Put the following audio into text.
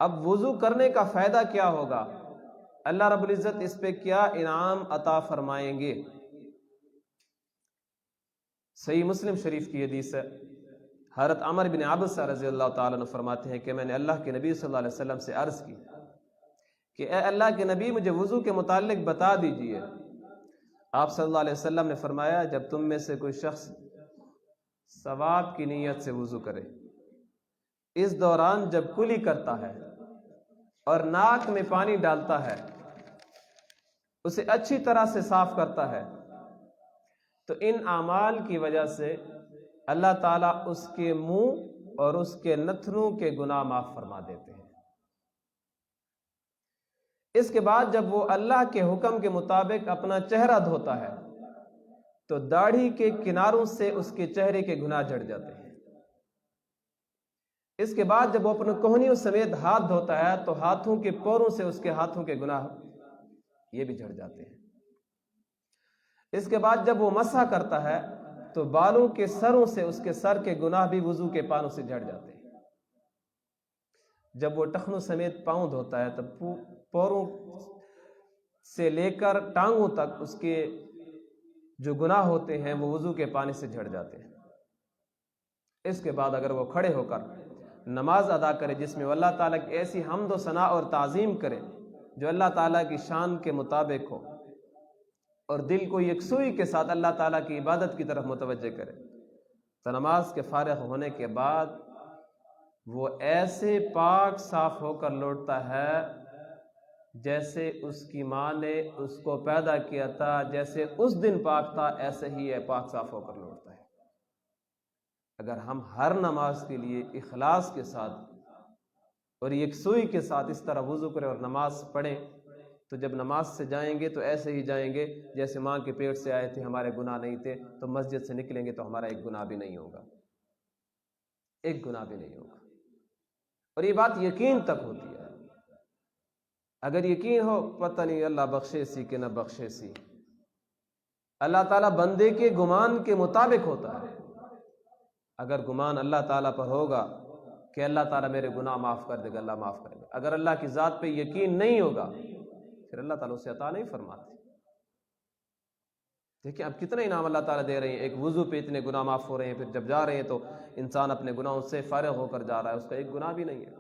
اب وضو کرنے کا فائدہ کیا ہوگا؟ اللہ رب العزت اس پہ کیا انعام عطا فرمائیں گے؟ صحیح مسلم شریف کی حدیث ہے، حضرت عمر بن عبسہ رضی اللہ تعالیٰ عنہ فرماتے ہیں کہ میں نے اللہ کے نبی صلی اللہ علیہ وسلم سے عرض کی کہ اے اللہ کے نبی مجھے وضو کے متعلق بتا دیجئے۔ آپ صلی اللہ علیہ وسلم نے فرمایا جب تم میں سے کوئی شخص ثواب کی نیت سے وضو کرے، اس دوران جب کلی کرتا ہے اور ناک میں پانی ڈالتا ہے، اسے اچھی طرح سے صاف کرتا ہے، تو ان اعمال کی وجہ سے اللہ تعالیٰ اس کے منہ اور اس کے نتنوں کے گناہ معاف فرما دیتے ہیں۔ اس کے بعد جب وہ اللہ کے حکم کے مطابق اپنا چہرہ دھوتا ہے تو داڑھی کے کناروں سے اس کے چہرے کے گناہ جھڑ جاتے ہیں۔ اس کے بعد جب وہ اپنے کوہنیوں سمیت ہاتھ دھوتا ہے تو ہاتھوں کے پوروں سے اس کے ہاتھوں کے گناہ یہ بھی جھڑ جاتے ہیں۔ اس کے بعد جب وہ مسح کرتا ہے تو بالوں کے سروں سے اس کے سر کے گناہ بھی وضو کے پانوں سے جھڑ جاتے ہیں۔ جب وہ ٹخنوں سمیت پاؤں دھوتا ہے تب پوروں سے لے کر ٹانگوں تک اس کے جو گناہ ہوتے ہیں وہ وضو کے پانی سے جھڑ جاتے ہیں۔ اس کے بعد اگر وہ کھڑے ہو کر نماز ادا کرے جس میں وہ اللہ تعالیٰ کی ایسی حمد و ثنا اور تعظیم کرے جو اللہ تعالیٰ کی شان کے مطابق ہو اور دل کو یکسوئی کے ساتھ اللہ تعالیٰ کی عبادت کی طرف متوجہ کرے، تو نماز کے فارغ ہونے کے بعد وہ ایسے پاک صاف ہو کر لوٹتا ہے جیسے اس کی ماں نے اس کو پیدا کیا تھا، جیسے اس دن پاک تھا ایسے ہی پاک صاف ہو کر لوٹتا ہے۔ اگر ہم ہر نماز کے لیے اخلاص کے ساتھ اور یکسوئی کے ساتھ اس طرح وضو کریں اور نماز پڑھیں تو جب نماز سے جائیں گے تو ایسے ہی جائیں گے جیسے ماں کے پیٹ سے آئے تھے، ہمارے گناہ نہیں تھے، تو مسجد سے نکلیں گے تو ہمارا ایک گناہ بھی نہیں ہوگا، ایک گناہ بھی نہیں ہوگا۔ اور یہ بات یقین تک ہوتی ہے۔ اگر یقین ہو پتہ نہیں اللہ بخشے سی کہ نہ بخشے سی، اللہ تعالیٰ بندے کے گمان کے مطابق ہوتا ہے۔ اگر گمان اللہ تعالیٰ پر ہوگا کہ اللہ تعالیٰ میرے گناہ معاف کر دے گا، اللہ معاف کرے گا۔ اگر اللہ کی ذات پہ یقین نہیں ہوگا پھر اللہ تعالیٰ اسے عطا نہیں فرماتے۔ دیکھیں اب کتنے انعام اللہ تعالیٰ دے رہے ہیں، ایک وضو پہ اتنے گناہ معاف ہو رہے ہیں، پھر جب جا رہے ہیں تو انسان اپنے گناہوں سے فارغ ہو کر جا رہا ہے، اس کا ایک گناہ بھی نہیں ہے۔